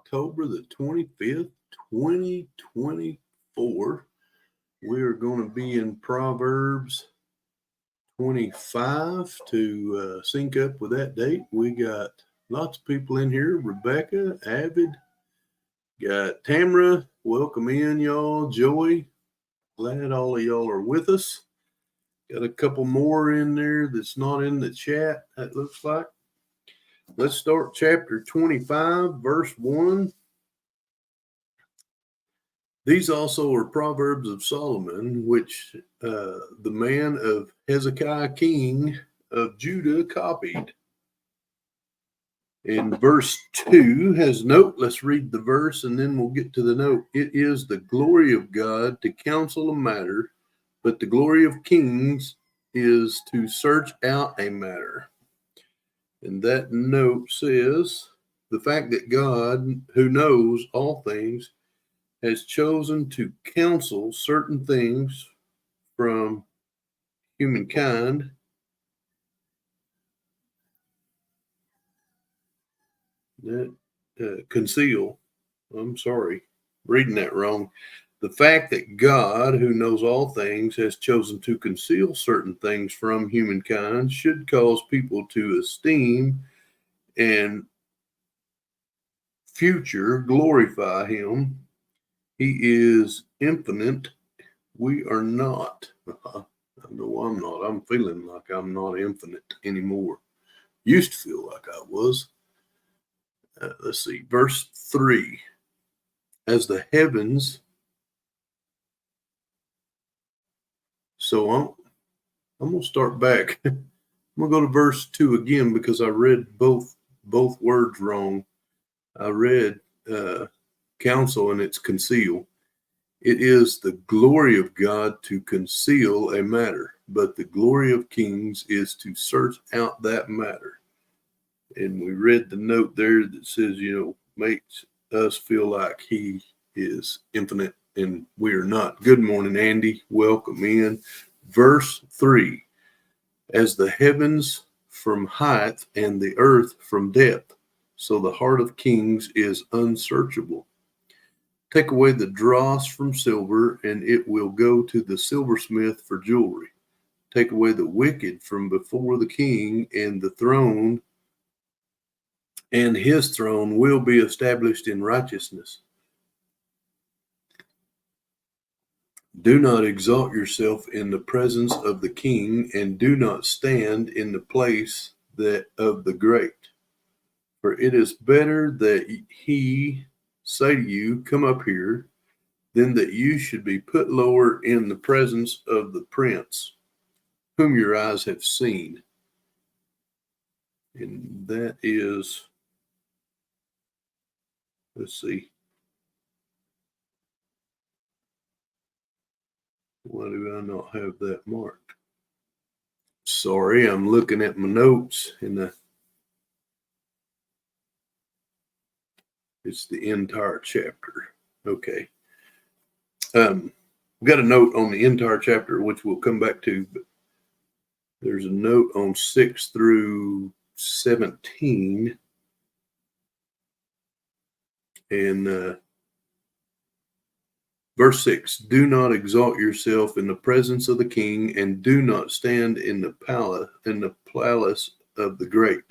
October the 25th, 2024. We are going to be in Proverbs 25 to sync up with that date. We got lots of people in here. Rebecca, Avid, got Tamara. Welcome in, y'all. Joey, glad all of y'all are with us. Got a couple more in there that's not in the chat, that looks like. Let's start chapter 25, verse 1. These also are Proverbs of Solomon, which the man of Hezekiah, king of Judah, copied. In verse 2 has note. Let's read the verse and then we'll get to the note. It is the glory of God to counsel a matter, but the glory of kings is to search out a matter. And that note says, the fact that God, who knows all things, has chosen to counsel certain things from humankind that conceal. I'm sorry, reading that wrong. The fact that God, who knows all things, has chosen to conceal certain things from humankind should cause people to esteem and future glorify him. He is infinite. We are not. No, I'm not. I'm feeling like I'm not infinite anymore. Used to feel like I was. Let's see. Verse 3. As the heavens. So I'm going to start back. I'm going to go to verse 2 again because I read both words wrong. I read counsel and it's conceal. It is the glory of God to conceal a matter, but the glory of kings is to search out that matter. And we read the note there that says, makes us feel like he is infinite and we are not. Good morning, Andy. Welcome in. Verse 3, as the heavens from height and the earth from depth, so the heart of kings is unsearchable. Take away the dross from silver, and it will go to the silversmith for jewelry. Take away the wicked from before the king, and the throne, and his throne will be established in righteousness. Do not exalt yourself in the presence of the king, and do not stand in the place of the great. For it is better that he say to you, come up here, than that you should be put lower in the presence of the prince, whom your eyes have seen. And that is, let's see. Why do I not have that marked? Sorry, I'm looking at my notes and it's the entire chapter. Okay. We've got a note on the entire chapter, which we'll come back to, but there's a note on 6 through 17. And verse 6, do not exalt yourself in the presence of the king, and do not stand in the palace of the great.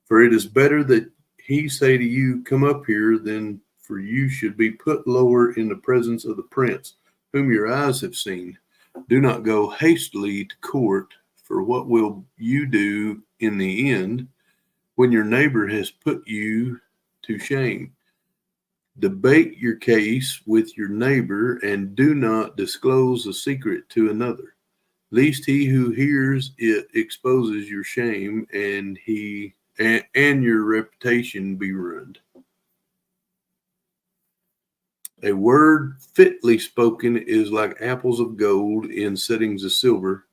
For it is better that he say to you, come up here, than for you should be put lower in the presence of the prince, whom your eyes have seen. Do not go hastily to court, for what will you do in the end when your neighbor has put you to shame? Debate your case with your neighbor, and do not disclose a secret to another, lest he who hears it exposes your shame, and your reputation be ruined. A word fitly spoken is like apples of gold in settings of silver,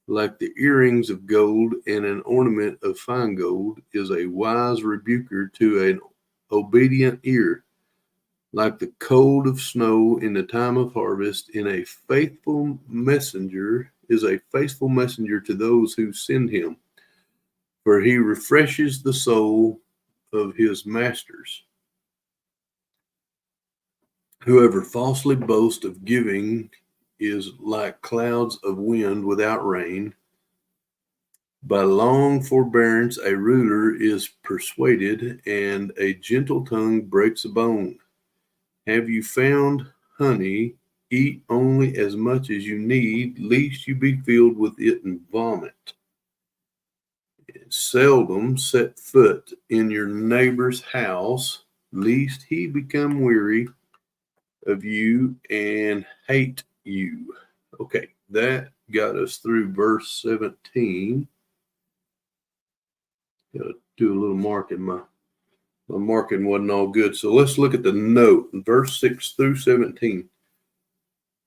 like the earrings of gold and an ornament of fine gold is a wise rebuker to an obedient ear, like the cold of snow in the time of harvest, is a faithful messenger to those who send him, for he refreshes the soul of his masters. Whoever falsely boasts of giving is like clouds of wind without rain. By long forbearance a ruler is persuaded, and a gentle tongue breaks a bone. Have you found honey? Eat only as much as you need, lest you be filled with it and vomit. Seldom set foot in your neighbor's house, lest he become weary of you and hate you. Okay, that got us through verse 17. Got to do a little marking. My marking wasn't all good. So let's look at the note, verse 6 through 17.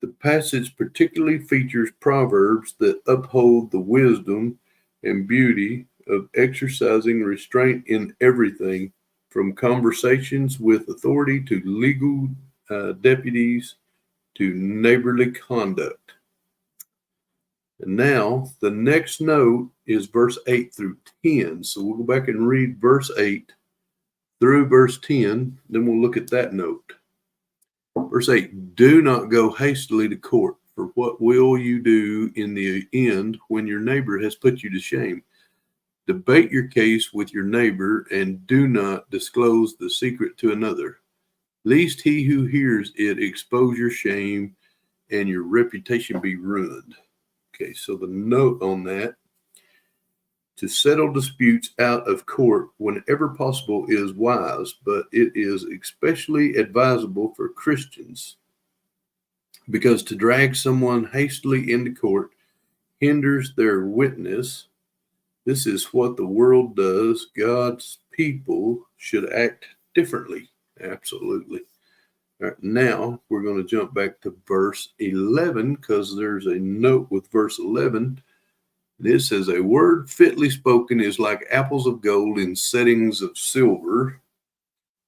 The passage particularly features proverbs that uphold the wisdom and beauty of exercising restraint in everything, from conversations with authority to legal deputies to neighborly conduct. And now the next note is verse 8 through 10. So we'll go back and read verse 8 through verse 10. Then we'll look at that note. Verse 8, do not go hastily to court, for what will you do in the end when your neighbor has put you to shame? Debate your case with your neighbor, and do not disclose the secret to another, lest he who hears it expose your shame and your reputation be ruined. Okay, so the note on that: to settle disputes out of court whenever possible is wise, but it is especially advisable for Christians, because to drag someone hastily into court hinders their witness. This is what the world does. God's people should act differently. Absolutely. All right, now we're going to jump back to verse 11, because there's a note with verse 11. This says, a word fitly spoken is like apples of gold in settings of silver.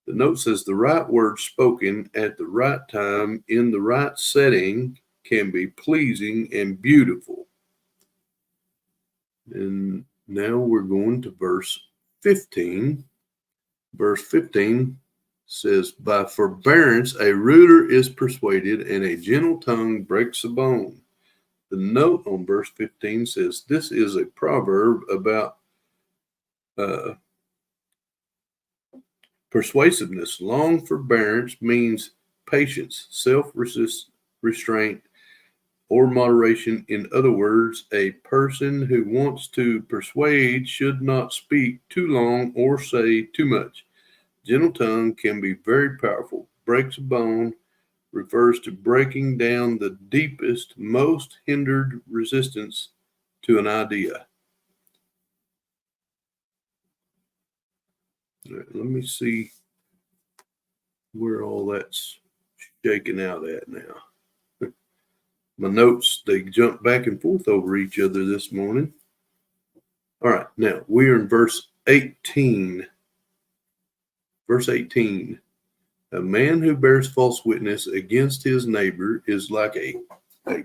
The note says the right word spoken at the right time in the right setting can be pleasing and beautiful. And now we're going to verse 15. Verse 15 says, by forbearance a ruler is persuaded, and a gentle tongue breaks a bone. The note on verse 15 says this is a proverb about persuasiveness. Long forbearance means patience, self-restraint, or moderation. In other words, a person who wants to persuade should not speak too long or say too much. Gentle tongue can be very powerful. Breaks a bone refers to breaking down the deepest, most hindered resistance to an idea. All right, let me see where all that's shaking out at now. My notes, they jump back and forth over each other this morning. All right, now we are in verse 18. Verse 18. A man who bears false witness against his neighbor is like a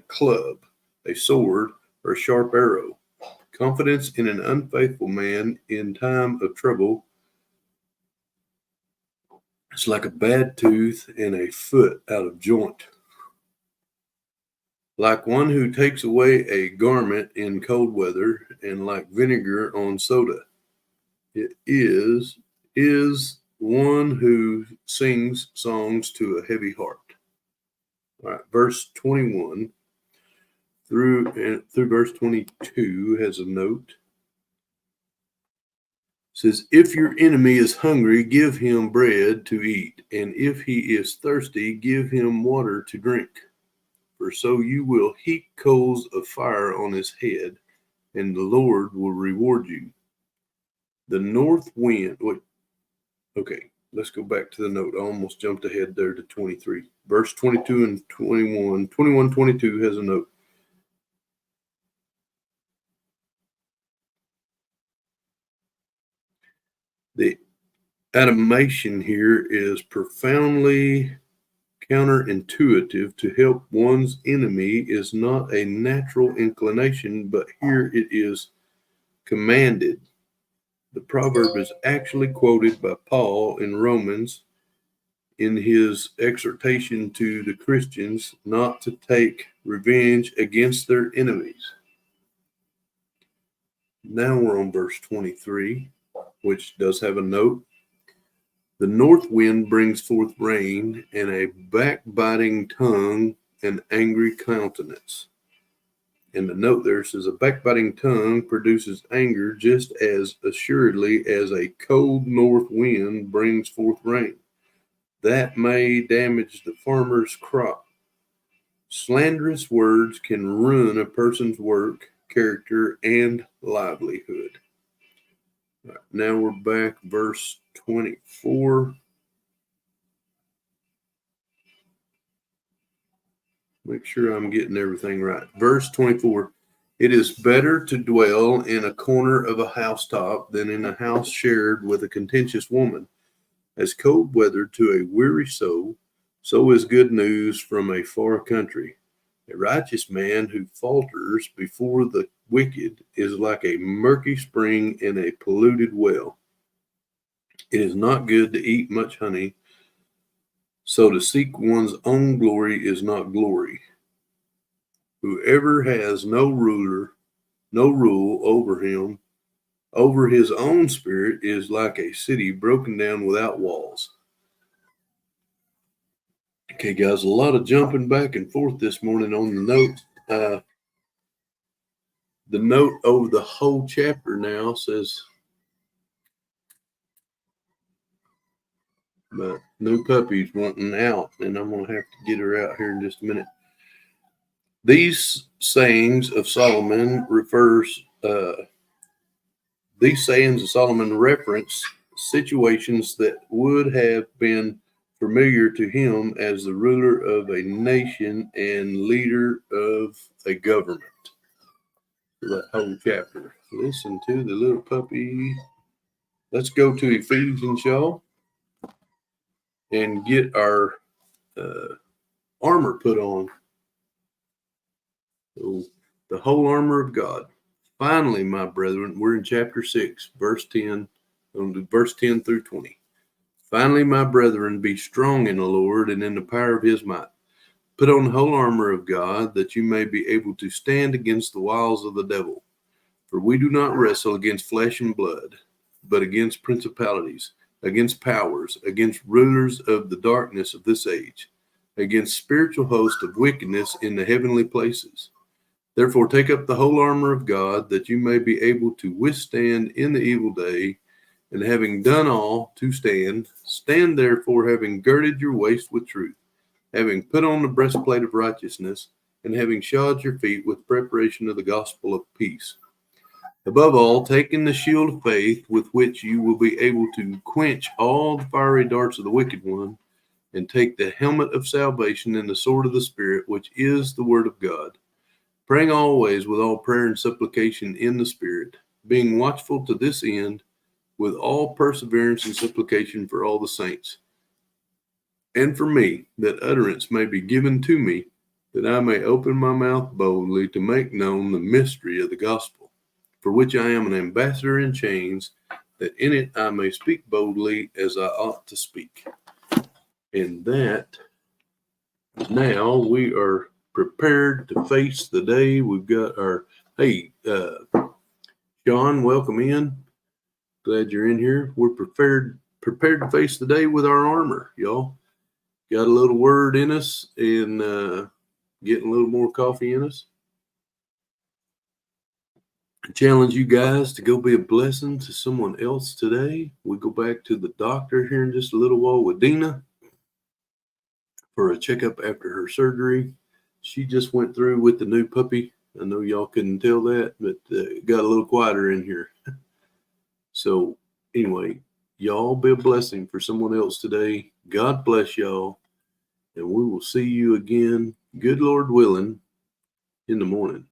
club, a sword, or a sharp arrow. Confidence in an unfaithful man in time of trouble is like a bad tooth and a foot out of joint. Like one who takes away a garment in cold weather, and like vinegar on soda. It is one who sings songs to a heavy heart. All right, verse 21 through verse 22 has a note. It says, if your enemy is hungry, give him bread to eat, and if he is thirsty, give him water to drink. For so you will heap coals of fire on his head, and the Lord will reward you. The north wind, okay, let's go back to the note. I almost jumped ahead there to 23. Verse 22 and 21, 22 has a note. The animation here is profoundly counterintuitive. To help one's enemy is not a natural inclination, but here it is commanded. The proverb is actually quoted by Paul in Romans in his exhortation to the Christians not to take revenge against their enemies. Now we're on verse 23, which does have a note. The north wind brings forth rain, and a backbiting tongue and angry countenance. And the note there says, a backbiting tongue produces anger just as assuredly as a cold north wind brings forth rain. That may damage the farmer's crop. Slanderous words can ruin a person's work, character, and livelihood. Right, now we're back, verse 24. Make sure I'm getting everything right. Verse 24. It is better to dwell in a corner of a housetop than in a house shared with a contentious woman. As cold weather to a weary soul, so is good news from a far country. A righteous man who falters before the wicked is like a murky spring in a polluted well. It is not good to eat much honey, so to seek one's own glory is not glory. Whoever has no rule over him, over his own spirit, is like a city broken down without walls. Okay, guys, a lot of jumping back and forth this morning on the note. The note over the whole chapter now says, but new puppy's wanting out, and I'm going to have to get her out here in just a minute. These sayings of Solomon reference situations that would have been familiar to him as the ruler of a nation and leader of a government. That whole chapter. Listen to the little puppy. Let's go to Ephesians, y'all, and get our armor put on. So, the whole armor of God. Finally, my brethren, we're in chapter 6, verse 10, verse 10 through 20. Finally, my brethren, be strong in the Lord and in the power of his might. Put on the whole armor of God, that you may be able to stand against the wiles of the devil. For we do not wrestle against flesh and blood, but against principalities, against powers, against rulers of the darkness of this age, against spiritual hosts of wickedness in the heavenly places. Therefore, take up the whole armor of God, that you may be able to withstand in the evil day, and having done all to stand, stand therefore, having girded your waist with truth, having put on the breastplate of righteousness, and having shod your feet with preparation of the gospel of peace. Above all, taking the shield of faith, with which you will be able to quench all the fiery darts of the wicked one, and take the helmet of salvation and the sword of the Spirit, which is the word of God, praying always with all prayer and supplication in the Spirit, being watchful to this end, with all perseverance and supplication for all the saints, and for me, that utterance may be given to me, that I may open my mouth boldly to make known the mystery of the gospel, for which I am an ambassador in chains, that in it I may speak boldly as I ought to speak. And that, now we are prepared to face the day. We've got our, hey, Sean, welcome in. Glad you're in here. We're prepared to face the day with our armor, y'all. Got a little word in us and getting a little more coffee in us. I challenge you guys to go be a blessing to someone else today. We go back to the doctor here in just a little while with Dina for a checkup after her surgery. She just went through with the new puppy. I know y'all couldn't tell that, but it got a little quieter in here. So anyway, y'all be a blessing for someone else today. God bless y'all. And we will see you again, good Lord willing, in the morning.